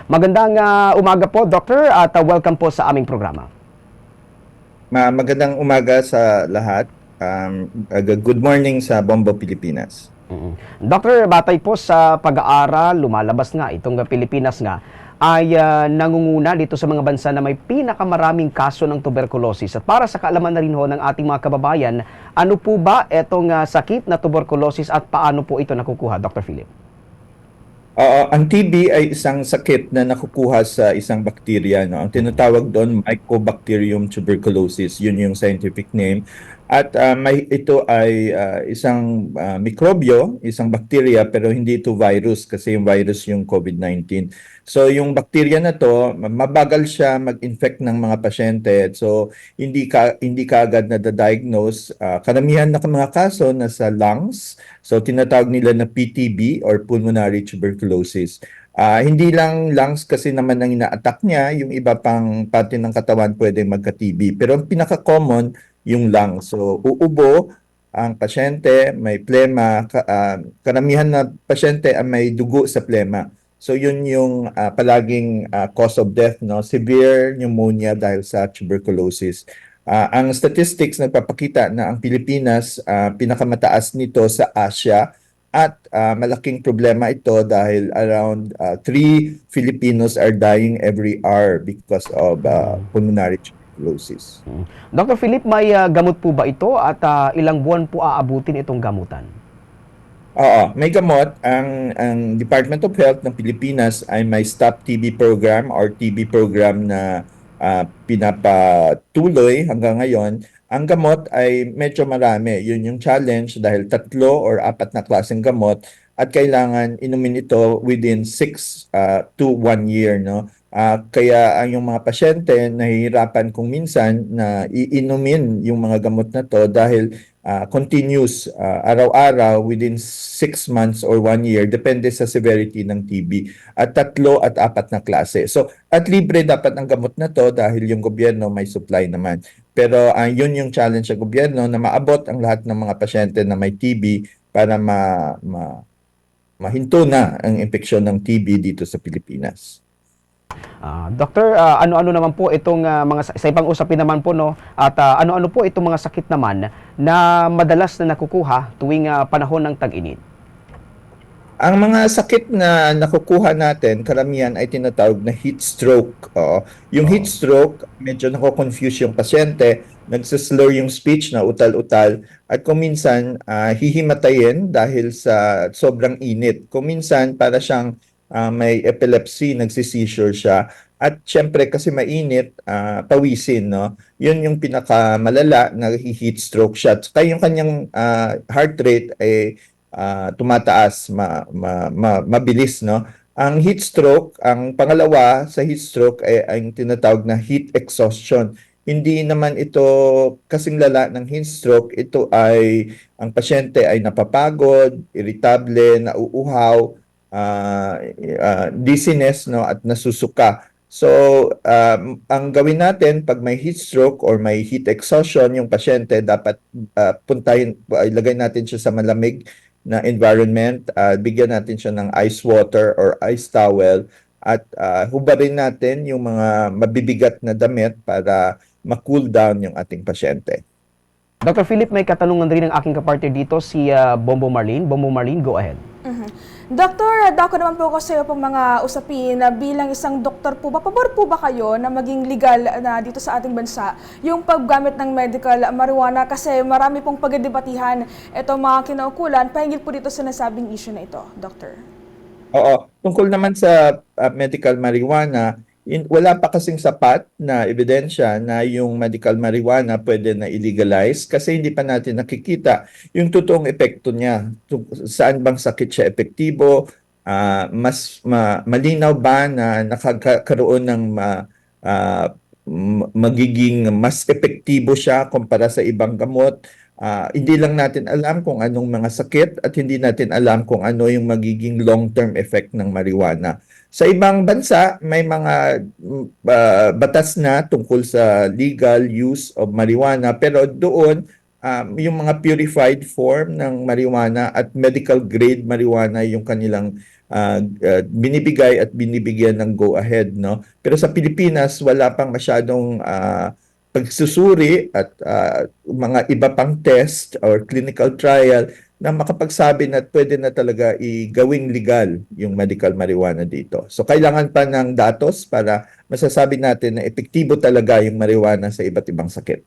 Magandang umaga po, Doctor, at welcome po sa aming programa. Magandang umaga sa lahat. Good morning sa Bombo, Pilipinas. Doctor, batay po sa pag-aaral, lumalabas nga itong Pilipinas nga ay nangunguna dito sa mga bansa na may pinakamaraming kaso ng tuberculosis. At para sa kaalaman na rin ho ng ating mga kababayan, ano po ba itong sakit na tuberculosis at paano po ito nakukuha, Dr. Philip? Ang TB ay isang sakit na nakukuha sa isang bakterya, no? Ang tinatawag doon Mycobacterium tuberculosis, yun yung scientific name. At ito ay isang mikrobyo, isang bakterya, pero hindi ito virus kasi yung virus yung COVID-19. So yung bakterya na to, mabagal siya mag-infect ng mga pasyente. So hindi ka agad na-diagnose. Karamihan na mga kaso nasa lungs. So tinatawag nila na PTB or pulmonary tuberculosis. Hindi lang lungs kasi naman ang ina-attack niya, yung iba pang parte ng katawan pwede magka-TB. Pero ang pinaka-common, yung lungs. So uubo ang pasyente, may plema, karamihan na pasyente ang may dugo sa plema. So yun yung palaging cause of death, no? Severe pneumonia dahil sa tuberculosis. Ang statistics nagpapakita na ang Pilipinas pinakamataas nito sa Asia at malaking problema ito dahil around 3 Filipinos are dying every hour because of pulmonary tuberculosis. Dr. Philip, may gamot po ba ito at ilang buwan po aabutin itong gamutan? Oo, may gamot. Ang Department of Health ng Pilipinas ay may Stop TB program or TB program na pinapatuloy hanggang ngayon. Ang gamot ay medyo marami. Yun yung challenge dahil 3 or 4 na klaseng gamot at kailangan inumin ito within 6 to 1 year, no? Kaya ang yung mga pasyente nahihirapan kung minsan na iinumin yung mga gamot na to dahil continuous araw-araw within 6 months or 1 year, depende sa severity ng TB. At 3 at 4 na klase. So, at libre dapat ang gamot na to dahil yung gobyerno may supply naman. Pero yun yung challenge sa gobyerno na maabot ang lahat ng mga pasyente na may TB para mahinto na ang impeksyon ng TB dito sa Pilipinas. Doktor, ano-ano naman po itong sa ibang usapin naman po, no? At ano-ano po itong mga sakit naman na madalas na nakukuha tuwing panahon ng tag-init? Ang mga sakit na nakukuha natin, karamihan ay tinatawag na heat stroke. Oo. Yung heat Oo. stroke, medyo nako-confuse yung pasyente, nagsislur yung speech na utal-utal, at kung minsan hihimatayin dahil sa sobrang init. Kung minsan para siyang may epilepsy, nagsi-seizure siya. At syempre kasi mainit, pawisin, no? Yun yung pinakamalala na heat stroke siya. Kaya yung kanyang heart rate ay tumataas, mabilis, no? Ang heat stroke, ang pangalawa sa heat stroke ay ang tinatawag na heat exhaustion. Hindi naman ito kasing lala ng heat stroke, ito ay ang pasyente ay napapagod, irritable, nauuhaw, dizziness, no, at nasusuka. So, ang gawin natin pag may heat stroke or may heat exhaustion yung pasyente, dapat ilagay natin siya sa malamig na environment, bigyan natin siya ng ice water or ice towel at hubarin natin yung mga mabibigat na damit para ma-cool down yung ating pasyente. Dr. Philip, may katanungan rin ng aking kapartner dito, si Bombo Marlene. Bombo Marlene, go ahead. Doktor, dako naman po ako sa iyo pong mga usapin na bilang isang doktor po ba, pabor po ba kayo na maging legal na dito sa ating bansa yung paggamit ng medical marijuana kasi marami pong pagdedebatihan itong mga kinaukulan pahingil po dito sa nasabing issue na ito, Doktor? Oo, tungkol naman sa medical marijuana, wala pa kasing sapat na ebidensya na yung medical marijuana pwede na illegalize kasi hindi pa natin nakikita yung totoong epekto niya. Saan bang sakit siya epektibo? Malinaw ba na nakakaroon ng magiging mas epektibo siya kumpara sa ibang gamot? Hindi lang natin alam kung anong mga sakit at hindi natin alam kung ano yung magiging long-term effect ng marijuana. Sa ibang bansa, may mga batas na tungkol sa legal use of marijuana pero doon yung mga purified form ng marijuana at medical grade marijuana yung kanilang binibigay at binibigyan ng go ahead, no? Pero sa Pilipinas wala pang masyadong pagsusuri at mga iba pang test or clinical trial na makapagsabi na pwede na talaga gawing legal yung medical marijuana dito. So kailangan pa ng datos para masasabi natin na epektibo talaga yung marijuana sa iba't ibang sakit.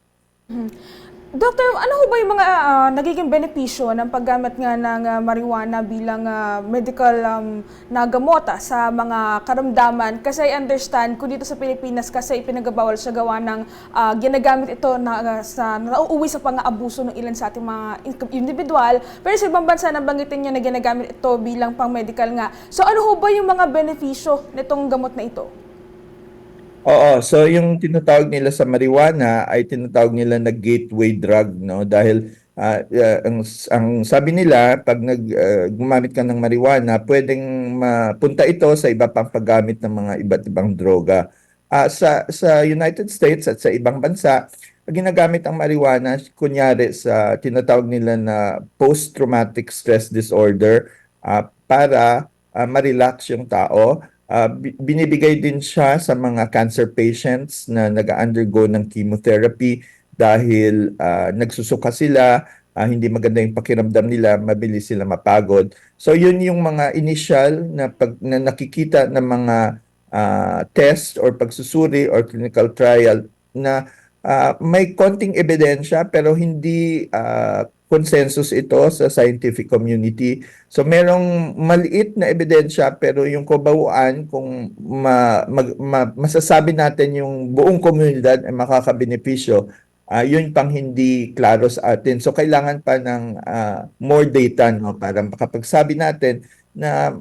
Doctor, ano ho ba yung mga nagiging benepisyo ng paggamit nga ng marijuana bilang medical na gamot sa mga karamdaman? Kasi I understand, kung dito sa Pilipinas kasi ipinagabawal sa gawa ng ginagamit ito sa nauuwi sa pang-aabuso ng ilan sa ating mga individual. Pero sa ibang bansa, nabanggitin nyo na ginagamit ito bilang pang-medical nga. So ano ho ba yung mga benepisyo nitong gamot na ito? Oo, so yung tinatawag nila sa marijuana ay tinatawag nila na gateway drug, no? Dahil ang sabi nila pag gumamit ka ng marijuana, pwedeng mapunta ito sa iba pang paggamit ng mga iba't ibang droga. Sa United States at sa ibang bansa, ginagamit ang marijuana kunyari sa tinatawag nila na post-traumatic stress disorder para ma-relax yung tao. Binibigay din siya sa mga cancer patients na nag-undergo ng chemotherapy dahil nagsusuka sila, hindi maganda yung pakiramdam nila, mabilis sila mapagod. So yun yung mga initial na nakikita ng mga test or pagsusuri or clinical trial na may konting ebidensya pero hindi consensus ito sa scientific community. So merong maliit na ebidensya pero yung kabauan kung masasabi natin yung buong komunidad ay makakabenepisyo, yun pang hindi klaro sa atin. So kailangan pa ng more data, no, para makapagsabi natin na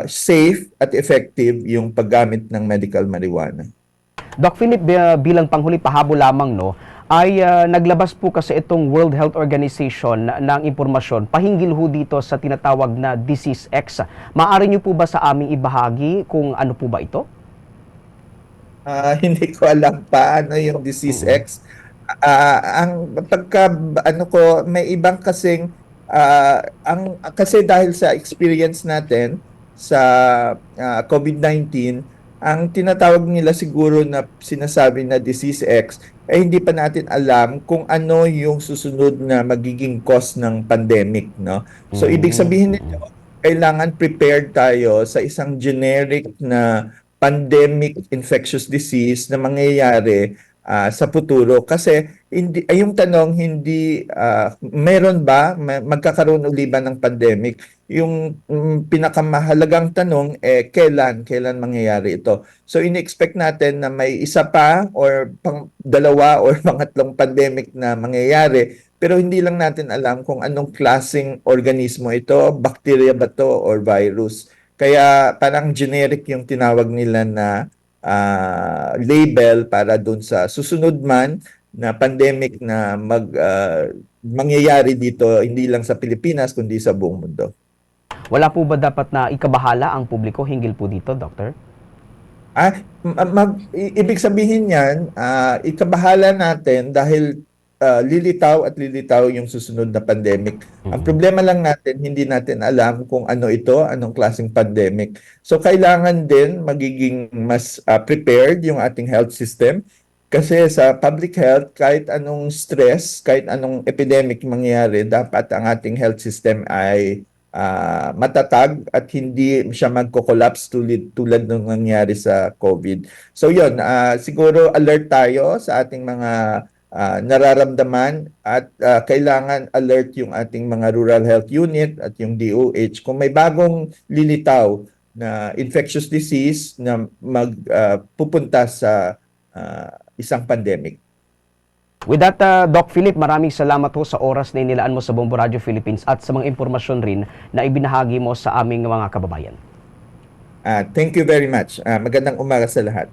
safe at effective yung paggamit ng medical marijuana. Doc Philip, bilang panghuli pahabol lamang, no, ay naglabas po kasi itong World Health Organization ng impormasyon pahinggil ho dito sa tinatawag na Disease X. Maaari niyo po ba sa aming ibahagi kung ano po ba ito? Hindi ko alam pa ano yung Disease X. Ang pagka ano ko may ibang kasing kasi dahil sa experience natin sa COVID-19, ang tinatawag nila siguro na sinasabi na Disease X ay hindi pa natin alam kung ano yung susunod na magiging cause ng pandemic, no? So ibig sabihin nito, kailangan prepared tayo sa isang generic na pandemic infectious disease na mangyayari sa futuro kasi yung tanong hindi meron ba magkakaroon uli ba ng pandemic, yung pinakamahalagang tanong kailan mangyayari ito. So ini-expect natin na may isa pa or dalawa or pangatlong pandemic na mangyayari pero hindi lang natin alam kung anong klaseng organismo ito, bacteria ba to or virus. Kaya parang generic yung tinawag nila na label para dun sa susunod man na pandemic na mangyayari dito hindi lang sa Pilipinas kundi sa buong mundo. Wala po ba dapat na ikabahala ang publiko hinggil po dito, Doctor? Ibig sabihin yan, ikabahala natin dahil lilitaw at lilitaw yung susunod na pandemic. Ang problema lang natin, hindi natin alam kung ano ito, anong klaseng pandemic. So kailangan din magiging mas prepared yung ating health system kasi sa public health, kahit anong stress, kahit anong epidemic mangyayari, dapat ang ating health system ay matatag at hindi siya magko-collapse tulad ng nangyari sa COVID. So yun, siguro alert tayo sa ating mga nararamdaman at kailangan alert yung ating mga rural health unit at yung DOH kung may bagong lilitaw na infectious disease na pupunta sa isang pandemic. With that, Doc Philip, maraming salamat po sa oras na inilaan mo sa Bombo Radio Philippines at sa mga impormasyon rin na ibinahagi mo sa aming mga kababayan. Thank you very much. Magandang umaga sa lahat.